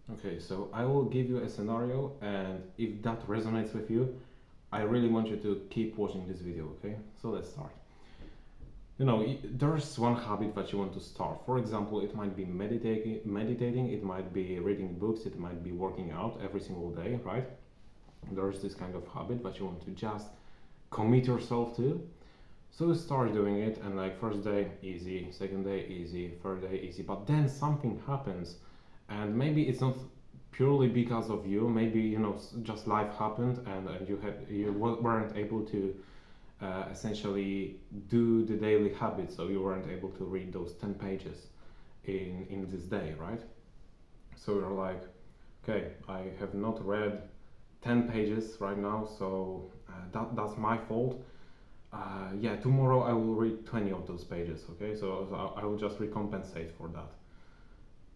Okay, so I will give you a scenario, and if that resonates with you, I really want you to keep watching this video, okay? So let's start. There's one habit that you want to start. For example, it might be meditating, it might be reading books, it might be working out every single day, right? There's this kind of habit that you want to just commit yourself to. So you start doing it, and like first day easy, second day easy, third day easy, but then something happens, and maybe it's not purely because of you. Maybe just life happened, and weren't able to essentially do the daily habit, so you weren't able to read those 10 pages in this day, right? So you're like, okay, I have not read 10 pages right now, so that's my fault. Yeah, tomorrow I will read 20 of those pages, okay? So I will just recompensate for that.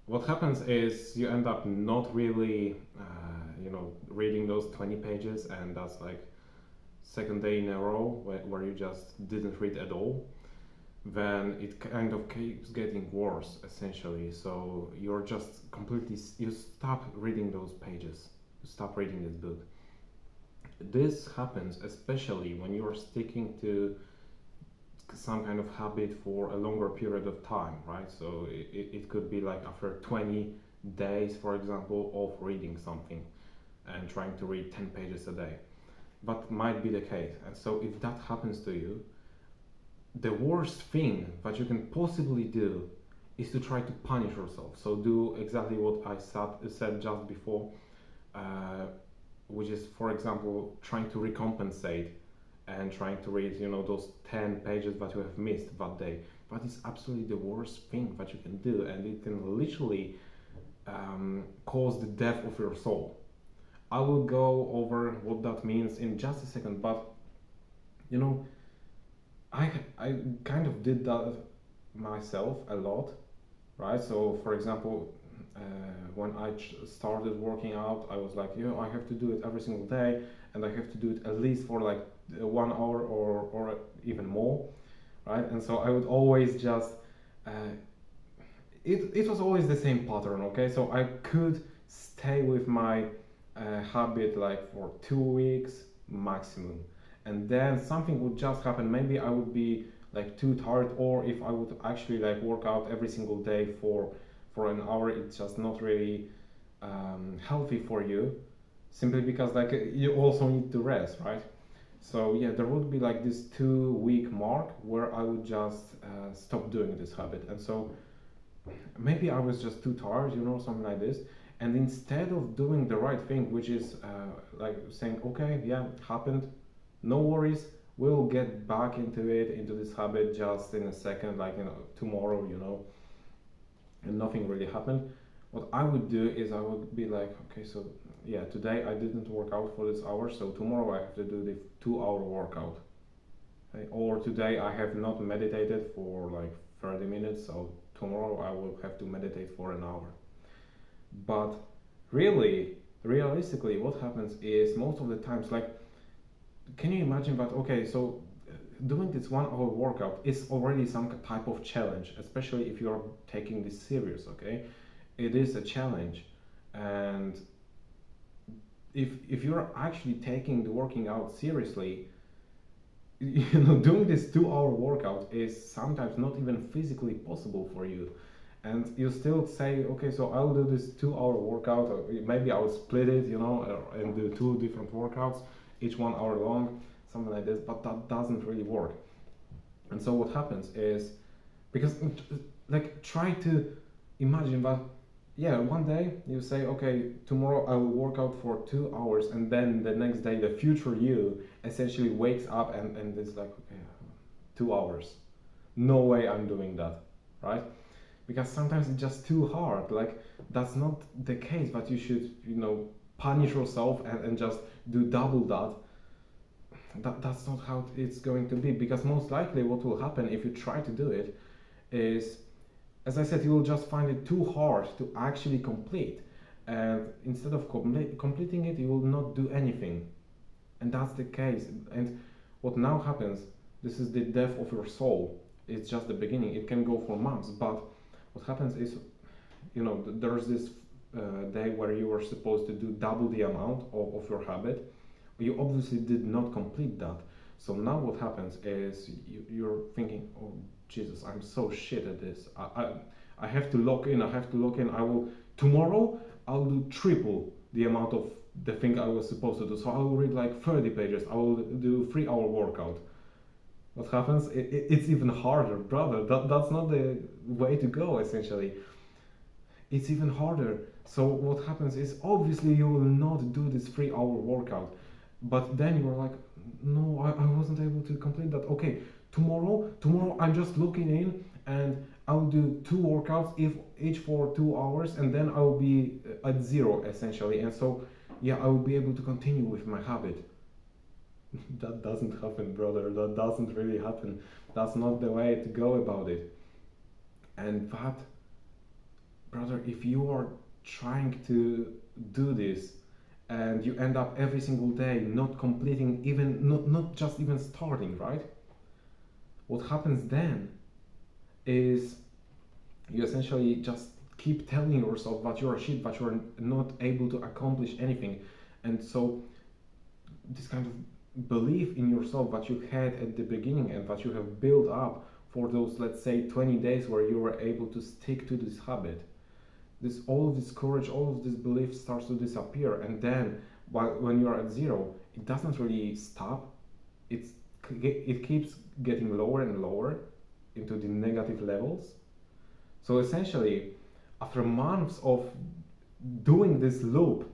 What happens is you end up not really, reading those 20 pages, and that's like second day in a row where you just didn't read at all. Then it kind of keeps getting worse, essentially. So you're just you stop reading those pages, you stop reading this book. This happens especially when you're sticking to some kind of habit for a longer period of time, right? So it could be like after 20 days, for example, of reading something and trying to read 10 pages a day. But might be the case. And so if that happens to you, the worst thing that you can possibly do is to try to punish yourself. So do exactly what I said just before, which is, for example, trying to recompensate and trying to read, those 10 pages that you have missed that day. But it's absolutely the worst thing that you can do, and it can literally cause the death of your soul. I will go over what that means in just a second, but you know, I kind of did that myself a lot, right? So, for example, when I started working out, I was like, I have to do it every single day, and I have to do it at least for like 1 hour or even more, right? And so I would always just, it was always the same pattern, okay? So I could stay with my habit like for 2 weeks maximum, and then something would just happen. Maybe I would be like too tired, or if I would actually like work out every single day for an hour, it's just not really healthy for you, simply because like you also need to rest, right? So yeah, there would be like this 2 week mark where I would just stop doing this habit. And so maybe I was just too tired, something like this. And instead of doing the right thing, which is like saying, okay, yeah, happened, no worries, we'll get back into it, into this habit just in a second, like, tomorrow, and nothing really happened. What I would do is I would be like, okay, so yeah, today I didn't work out for this hour, so tomorrow I have to do the 2 hour workout. Okay? Or today I have not meditated for like 30 minutes, so tomorrow I will have to meditate for an hour. But really, realistically, what happens is most of the times, like, can you imagine that? Okay, so doing this 1 hour workout is already some type of challenge, especially if you're taking this serious, okay? It is a challenge. And if you're actually taking the working out seriously, doing this 2 hour workout is sometimes not even physically possible for you. And you still say, okay, so I'll do this 2 hour workout, or maybe I'll split it, and do two different workouts, each 1 hour long, something like this, but that doesn't really work. And so what happens is, because like, try to imagine that, yeah, one day you say, okay, tomorrow I will work out for 2 hours, and then the next day the future you essentially wakes up and it's like, okay, 2 hours, no way I'm doing that, right? Because sometimes it's just too hard. Like, that's not the case, but you should, punish yourself and just do double that. That's not how it's going to be, because most likely what will happen if you try to do it is, as I said, you will just find it too hard to actually complete, and instead of completing it, you will not do anything. And that's the case. And what now happens, this is the death of your soul. It's just the beginning. It can go for months, but what happens is, there's this day where you were supposed to do double the amount of your habit, you obviously did not complete that. So now what happens is you're thinking, oh Jesus, I'm so shit at this. I have to lock in. I have to lock in. Tomorrow I'll do triple the amount of the thing I was supposed to do. So I will read like 30 pages. I will do 3 hour workout. What happens? It's even harder, brother. That's not the way to go. Essentially, it's even harder. So what happens is obviously you will not do this 3 hour workout, but then you're like, no, I wasn't able to complete that. Okay, tomorrow I'm just looking in and I'll do 2 workouts if each for 2 hours, and then I'll be at zero essentially. And so yeah, I will be able to continue with my habit. That doesn't happen, brother. That doesn't really happen. That's not the way to go about it. And that, brother, if you are trying to do this and you end up every single day not completing, even not just even starting, right? What happens then is you essentially just keep telling yourself that you're a shit, that you're not able to accomplish anything. And so this kind of belief in yourself that you had at the beginning and that you have built up for those, let's say, 20 days where you were able to stick to this habit, all of this courage, all of this belief starts to disappear. And then when you're at zero, it doesn't really stop. It keeps getting lower and lower into the negative levels. So essentially, after months of doing this loop,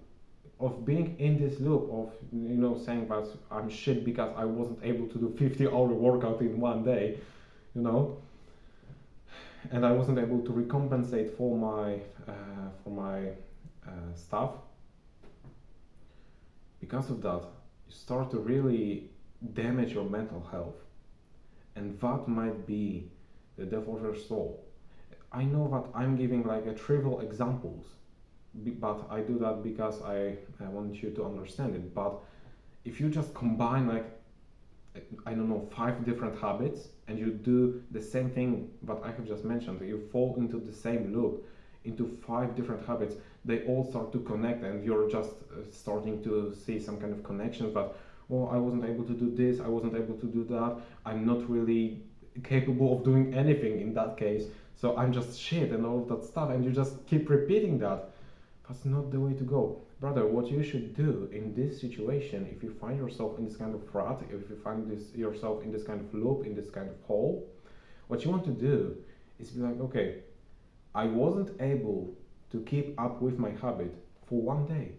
of being in this loop of saying that I'm shit because I wasn't able to do 50-hour workout in one day, and I wasn't able to recompensate for my stuff. Because of that, you start to really damage your mental health, and that might be the death of your soul. I know that I'm giving like a trivial examples, but I do that because I want you to understand it. But if you just combine like, I don't know, 5 different habits and you do the same thing that I have just mentioned, you fall into the same loop, into 5 different habits, they all start to connect, and you're just starting to see some kind of connections that, oh, I wasn't able to do this, I wasn't able to do that, I'm not really capable of doing anything in that case, so I'm just shit and all of that stuff, and you just keep repeating that. That's not the way to go. Brother, what you should do in this situation, if you find yourself in this kind of rut, if you find yourself in this kind of loop, in this kind of hole, what you want to do is be like, okay, I wasn't able to keep up with my habit for one day,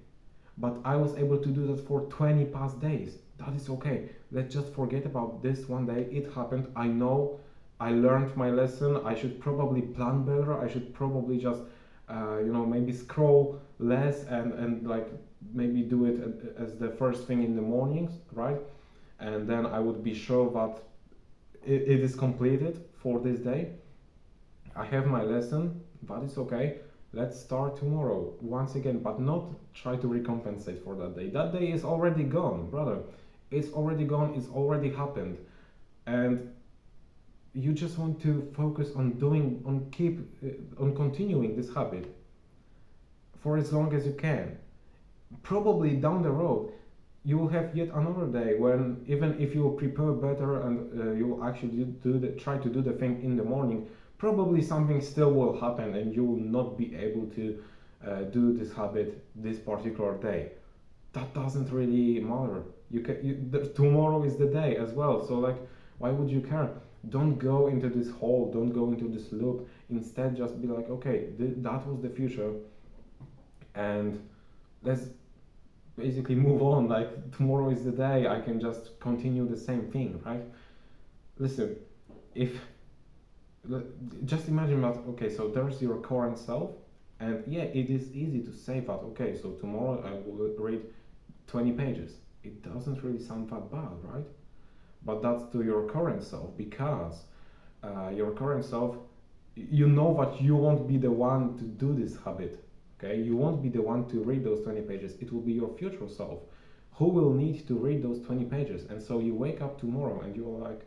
but I was able to do that for 20 past days. That is okay. Let's just forget about this one day. It happened. I know I learned my lesson. I should probably plan better. I should probably just maybe scroll less and like maybe do it as the first thing in the mornings, right? And then I would be sure that it is completed for this day. I have my lesson, but it's okay. Let's start tomorrow once again, but not try to recompensate for that day. That day is already gone, brother. It's already gone. It's already happened, and you just want to focus on continuing this habit for as long as you can. Probably down the road you will have yet another day when, even if you prepare better and you will actually try to do the thing in the morning, probably something still will happen and you will not be able to do this habit this particular day. That doesn't really matter. Tomorrow is the day as well, so like, why would you care? Don't go into this hole, don't go into this loop. Instead, just be like, okay, that was the future, and let's basically move on. Like, tomorrow is the day, I can just continue the same thing, right? Listen, just imagine that, okay, so there's your current self, and yeah, it is easy to say that, okay, so tomorrow I will read 20 pages. It doesn't really sound that bad, right? But that's to your current self, because your current self, you know that you won't be the one to do this habit, okay? You won't be the one to read those 20 pages. It will be your future self who will need to read those 20 pages. And so you wake up tomorrow and you're like,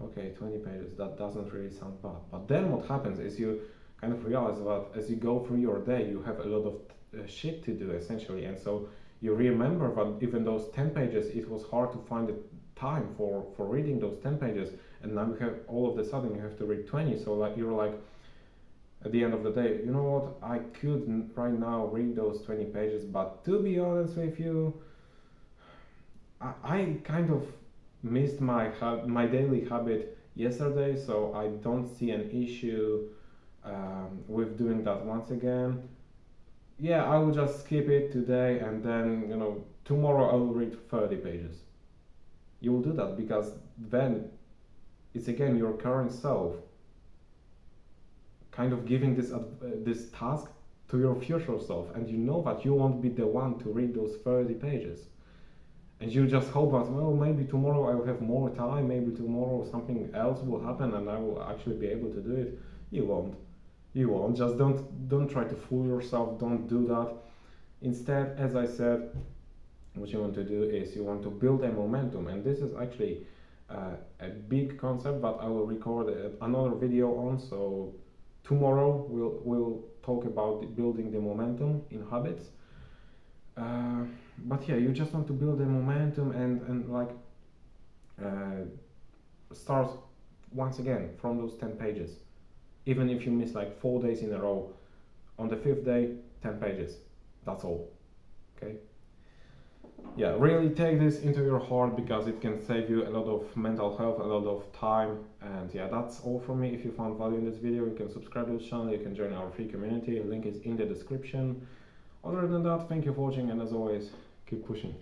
okay, 20 pages, that doesn't really sound bad. But then what happens is you kind of realize that as you go through your day, you have a lot of shit to do essentially, and so you remember that even those 10 pages, it was hard to find the time for reading those 10 pages, and now you have all of a sudden you have to read 20. So like you're like at the end of the day, you know what? I could right now read those 20 pages, but to be honest with you, I kind of missed my daily habit yesterday, so I don't see an issue with doing that once again. Yeah, I will just skip it today, and then tomorrow I will read 30 pages. You will do that because then it's again your current self kind of giving this task to your future self, and you know that you won't be the one to read those 30 pages, and you just hope that, well, maybe tomorrow I will have more time, maybe tomorrow something else will happen and I will actually be able to do it. You won't. Just don't try to fool yourself. Don't do that. Instead, as I said, what you want to do is you want to build a momentum, and this is actually a big concept that I will record another video on. So tomorrow we'll talk about building the momentum in habits. But yeah, you just want to build a momentum and like start once again from those 10 pages. Even if you miss like 4 days in a row, on the 5th day, 10 pages. That's all. Okay? Yeah, really take this into your heart because it can save you a lot of mental health, a lot of time. And yeah, that's all from me. If you found value in this video, you can subscribe to this channel, you can join our free community. The link is in the description. Other than that, thank you for watching, and as always, keep pushing.